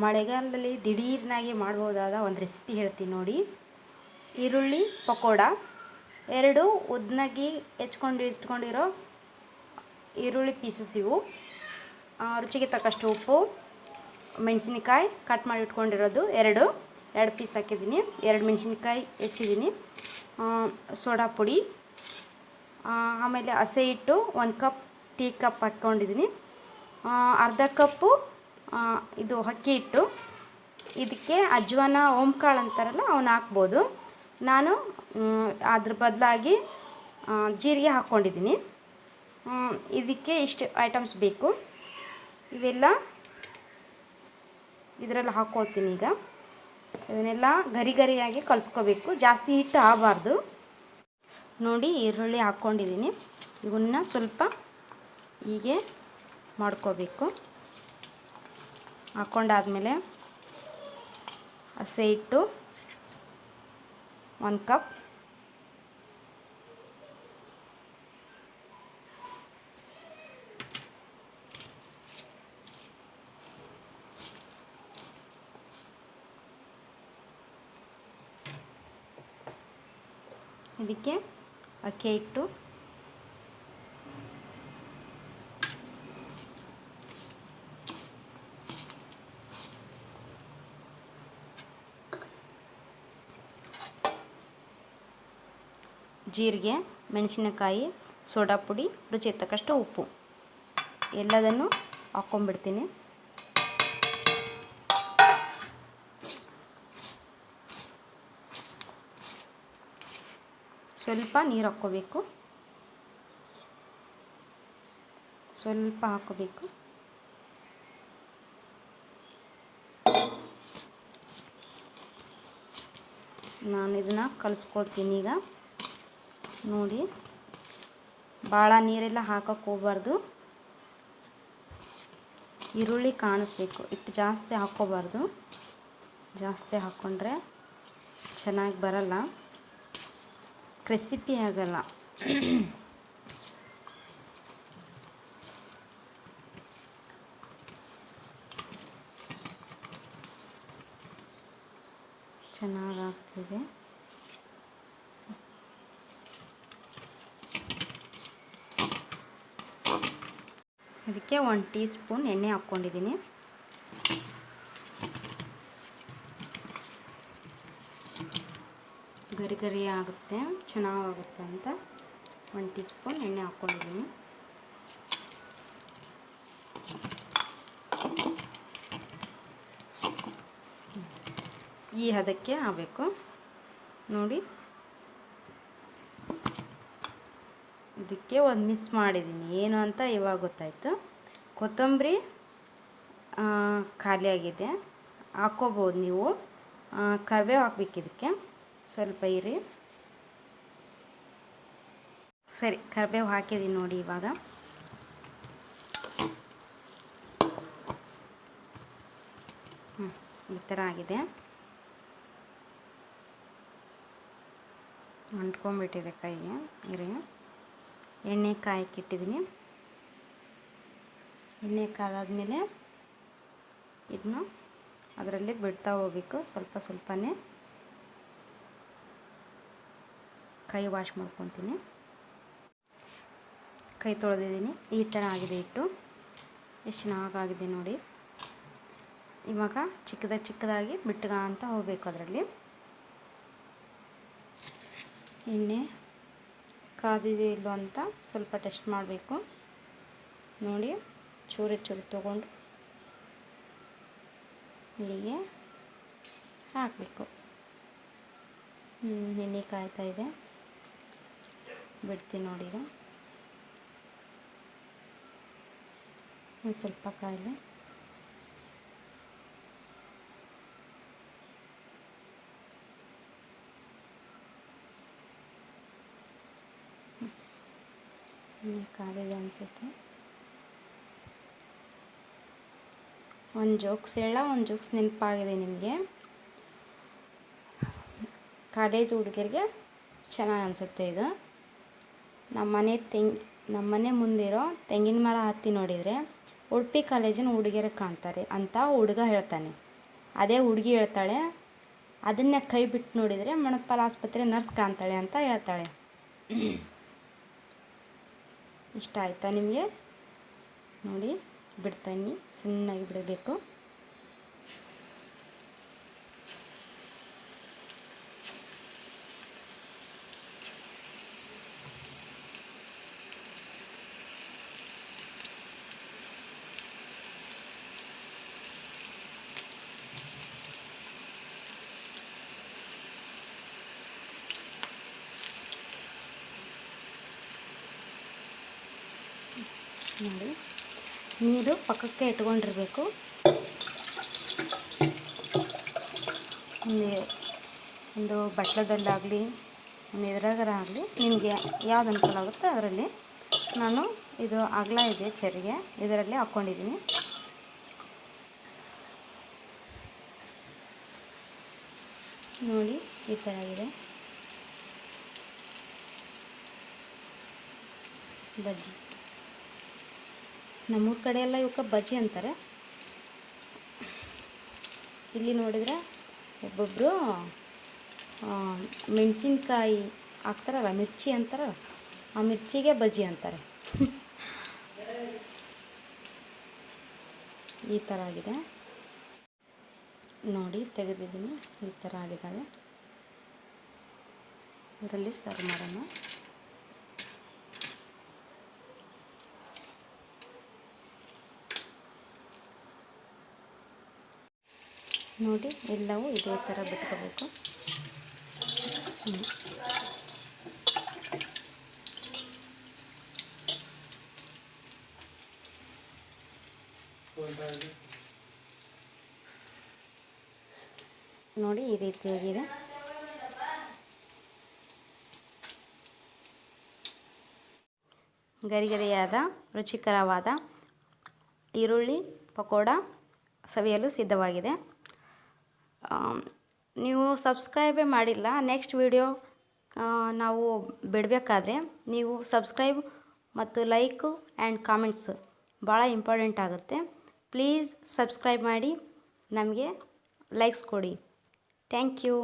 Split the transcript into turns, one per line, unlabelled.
ಮಳೆಗಾಲದಲ್ಲಿ ದಿಢೀರ್ನಾಗಿ ಮಾಡ್ಬೋದಾದ ಒಂದು ರೆಸಿಪಿ ಹೇಳ್ತೀನಿ ನೋಡಿ. ಈರುಳ್ಳಿ ಪಕೋಡ, 2 ಉದ್ದನಾಗಿ ಇಟ್ಕೊಂಡಿರೋ ಈರುಳ್ಳಿ ಪೀಸಸ್ ಇವು. ರುಚಿಗೆ ತಕ್ಕಷ್ಟು ಉಪ್ಪು, ಮೆಣಸಿನಕಾಯಿ ಕಟ್ ಮಾಡಿ ಇಟ್ಕೊಂಡಿರೋದು ಎರಡು ಪೀಸ್ ಹಾಕಿದ್ದೀನಿ. 2 ಮೆಣಸಿನಕಾಯಿ ಹೆಚ್ಚಿದ್ದೀನಿ. ಸೋಡಾ ಪುಡಿ, ಆಮೇಲೆ ಹಸೆ ಹಿಟ್ಟು 1 ಕಪ್, ಟೀ ಕಪ್ ಹಾಕ್ಕೊಂಡಿದ್ದೀನಿ. ಅರ್ಧ ಕಪ್ಪು ಇದು ಅಕ್ಕಿ ಹಿಟ್ಟು. ಇದಕ್ಕೆ ಅಜ್ವಾನ, ಓಂಕಾಳು ಅಂತಾರಲ್ಲ ಅವನ್ನ ಹಾಕ್ಬೋದು. ನಾನು ಅದ್ರ ಬದಲಾಗಿ ಜೀರಿಗೆ ಹಾಕ್ಕೊಂಡಿದ್ದೀನಿ. ಇದಕ್ಕೆ ಇಷ್ಟು ಐಟಮ್ಸ್ ಬೇಕು. ಇವೆಲ್ಲ ಇದರಲ್ಲಿ ಹಾಕ್ಕೊಳ್ತೀನಿ. ಈಗ ಇದನ್ನೆಲ್ಲ ಗರಿಯಾಗಿ ಕಲಿಸ್ಕೋಬೇಕು, ಜಾಸ್ತಿ ಹಿಟ್ಟು ಆಗಬಾರ್ದು. ನೋಡಿ, ಈರುಳ್ಳಿ ಹಾಕ್ಕೊಂಡಿದ್ದೀನಿ. ಇವನ್ನ ಸ್ವಲ್ಪ ಹೀಗೆ ಮಾಡ್ಕೋಬೇಕು. ಹಾಕ್ಕೊಂಡಾದ್ಮೇಲೆ ಹಸೆ ಹಿಟ್ಟು 1 ಕಪ್, ಇದಕ್ಕೆ ಅಕ್ಕಿ ಹಿಟ್ಟು, ಜೀರಿಗೆ, ಮೆಣಸಿನಕಾಯಿ, ಸೋಡಾ ಪುಡಿ, ರುಚಿಗೆ ತಕ್ಕಷ್ಟು ಉಪ್ಪು ಎಲ್ಲದನ್ನು ಹಾಕ್ಕೊಂಡ್ಬಿಡ್ತೀನಿ. ಸ್ವಲ್ಪ ನೀರು ಹಾಕ್ಕೋಬೇಕು, ಸ್ವಲ್ಪ ಹಾಕ್ಕೋಬೇಕು. ನಾನು ಇದನ್ನು ಕಲಿಸ್ಕೊಳ್ತೀನಿ. ಈಗ ನೋಡಿ, ಭಾಳ ನೀರೆಲ್ಲ ಹಾಕೋಕ್ಕೆ ಹೋಗಬಾರ್ದು. ಈರುಳ್ಳಿ ಕಾಣಿಸ್ಬೇಕು, ಹಿಟ್ಟು ಜಾಸ್ತಿ ಹಾಕ್ಕೋಬಾರ್ದು. ಜಾಸ್ತಿ ಹಾಕ್ಕೊಂಡ್ರೆ ಚೆನ್ನಾಗಿ ಬರಲ್ಲ, ಕ್ರಿಸ್ಪಿ ಆಗಲ್ಲ. ಚೆನ್ನಾಗಾಗ್ತಿದೆ. ಇದಕ್ಕೆ 1 ಟೀ ಸ್ಪೂನ್ ಎಣ್ಣೆ ಹಾಕ್ಕೊಂಡಿದ್ದೀನಿ. ಗರಿ ಆಗುತ್ತೆ, ಚೆನ್ನಾಗಾಗುತ್ತೆ ಅಂತ 1 ಟೀ ಸ್ಪೂನ್ ಎಣ್ಣೆ ಹಾಕ್ಕೊಂಡಿದ್ದೀನಿ. ಈ ಹದಕ್ಕೆ ಆಗಬೇಕು ನೋಡಿ. ಇದಕ್ಕೆ ಒಂದು ಮಿಕ್ಸ್ ಮಾಡಿದ್ದೀನಿ, ಏನು ಅಂತ ಇವಾಗ ಗೊತ್ತಾಯಿತು. ಕೊತ್ತಂಬರಿ ಖಾಲಿಯಾಗಿದೆ, ಹಾಕ್ಕೋಬೋದು ನೀವು. ಕರಿಬೇವು ಹಾಕ್ಬೇಕು ಇದಕ್ಕೆ, ಸ್ವಲ್ಪ ಇರಿ. ಸರಿ, ಕರಿಬೇವು ಹಾಕಿದ್ದೀನಿ ನೋಡಿ. ಇವಾಗ ಈ ಥರ ಆಗಿದೆ, ಅಂಟ್ಕೊಂಡ್ಬಿಟ್ಟಿದೆ ಕೈಗೆ. ಇರಿ, ಎಣ್ಣೆ ಕಾಯಕ್ಕಿಟ್ಟಿದ್ದೀನಿ. ಎಣ್ಣೆ ಕಾದಾದ್ಮೇಲೆ ಇದನ್ನ ಅದರಲ್ಲಿ ಬಿಡ್ತಾ ಹೋಗ್ಬೇಕು. ಸ್ವಲ್ಪನೇ ಕೈ ವಾಶ್ ಮಾಡ್ಕೊತೀನಿ. ಕೈ ತೊಳೆದಿದ್ದೀನಿ. ಈ ಥರ ಆಗಿದೆ ಹಿಟ್ಟು, ಎಷ್ಟು ಚೆನ್ನಾಗಾಗಿದೆ ನೋಡಿ. ಇವಾಗ ಚಿಕ್ಕದಾಗಿ ಬಿಟ್ಟಗ ಅಂತ ಹೋಗಬೇಕು. ಅದರಲ್ಲಿ ಎಣ್ಣೆ ಕಾದಿದೆ ಇಲ್ಲೋ ಅಂತ ಸ್ವಲ್ಪ ಟೆಸ್ಟ್ ಮಾಡಬೇಕು ನೋಡಿ. ಚೂರು ತೊಗೊಂಡು ಹೀಗೆ ಹಾಕಬೇಕು. ಎಣ್ಣೆ ಕಾಯ್ತಾ ಇದೆ, ಬಿಡ್ತೀನಿ ನೋಡಿ. ಈಗ ಒಂದು ಸ್ವಲ್ಪ ಕಾಯಿಲೆ. ಕಾಲಿದೆ ಅನಿಸುತ್ತೆ. ಒಂದು ಜೋಕ್ಸ್ ನೆನಪಾಗಿದೆ ನಿಮಗೆ. ಕಾಲೇಜ್ ಹುಡುಗರಿಗೆ ಚೆನ್ನಾಗಿ ಅನಿಸುತ್ತೆ ಇದು. ನಮ್ಮನೆ ಮುಂದಿರೋ ತೆಂಗಿನ ಮರ ಹತ್ತಿ ನೋಡಿದರೆ ಉಡುಪಿ ಕಾಲೇಜಿನ ಹುಡುಗಿಯರು ಕಾಣ್ತಾರೆ ಅಂತ ಹುಡುಗ ಹೇಳ್ತಾನೆ. ಅದೇ ಹುಡುಗಿ ಹೇಳ್ತಾಳೆ, ಅದನ್ನೇ ಕೈ ಬಿಟ್ಟು ನೋಡಿದರೆ ಮಣಿಪಾಲ್ ಆಸ್ಪತ್ರೆ ನರ್ಸ್ ಕಾಣ್ತಾಳೆ ಅಂತ ಹೇಳ್ತಾಳೆ. ಇಷ್ಟ ಆಯಿತಾ ನಿಮಗೆ? ನೋಡಿ, ಬಿಡ್ತಾನೆ, ಸಣ್ಣಾಗಿ ಬಿಡಬೇಕು. ನೋಡಿ, ನೀರು ಪಕ್ಕಕ್ಕೆ ಇಟ್ಕೊಂಡಿರಬೇಕು. ಒಂದು ಬಟ್ಲದಲ್ಲಾಗಲಿ ಒಂದು ಎದುರಾಗರಾಗಲಿ ನಿಮಗೆ ಯಾವ್ದು ಅನುಕೂಲ ಆಗುತ್ತೆ ಅದರಲ್ಲಿ. ನಾನು ಇದು ಅಗಲ ಇದೆ ಚೆರಿಗೆ, ಇದರಲ್ಲಿ ಹಾಕ್ಕೊಂಡಿದ್ದೀನಿ. ನೋಡಿ, ಈ ಥರ ಇದೆ ಬಜ್ಜಿ. ನಮ್ಮೂರ ಕಡೆ ಎಲ್ಲ ಇವಕ್ಕೆ ಬಜ್ಜಿ ಅಂತಾರೆ. ಇಲ್ಲಿ ನೋಡಿದರೆ ಒಬ್ಬೊಬ್ಬರು ಮೆಣಸಿನ್ಕಾಯಿ ಹಾಕ್ತಾರಲ್ಲ, ಮಿರ್ಚಿ ಅಂತಾರೆ, ಆ ಮಿರ್ಚಿಗೆ ಬಜ್ಜಿ ಅಂತಾರೆ. ಈ ಥರ ಆಗಿದೆ ನೋಡಿ, ತೆಗೆದಿದ್ದೀನಿ. ಈ ಥರ ಆಗಿದ್ದಾವೆ. ಇದರಲ್ಲಿ ಸರ್ವ್ ಮಾಡೋಣ. ನೋಡಿ, ಎಲ್ಲವೂ ಇದೇ ಥರ ಬಿಟ್ಕೋಬೇಕು. ನೋಡಿ, ಈ ರೀತಿಯಾಗಿದೆ. ಗರಿಗರಿಯಾದ ರುಚಿಕರವಾದ ಈರುಳ್ಳಿ ಪಕೋಡ ಸವಿಯಲು ಸಿದ್ಧವಾಗಿದೆ. ನೀವು ಸಬ್ಸ್ಕ್ರೈಬೇ ಮಾಡಿಲ್ಲ, ನೆಕ್ಸ್ಟ್ ವಿಡಿಯೋ ನಾವು ಬಿಡಬೇಕಾದ್ರೆ ನೀವು ಸಬ್ಸ್ಕ್ರೈಬ್ ಮತ್ತು ಲೈಕು ಆ್ಯಂಡ್ ಕಾಮೆಂಟ್ಸ್ ಭಾಳ ಇಂಪಾರ್ಟೆಂಟ್ ಆಗುತ್ತೆ. ಪ್ಲೀಸ್ ಸಬ್ಸ್ಕ್ರೈಬ್ ಮಾಡಿ, ನಮಗೆ ಲೈಕ್ಸ್ ಕೊಡಿ. Thank you.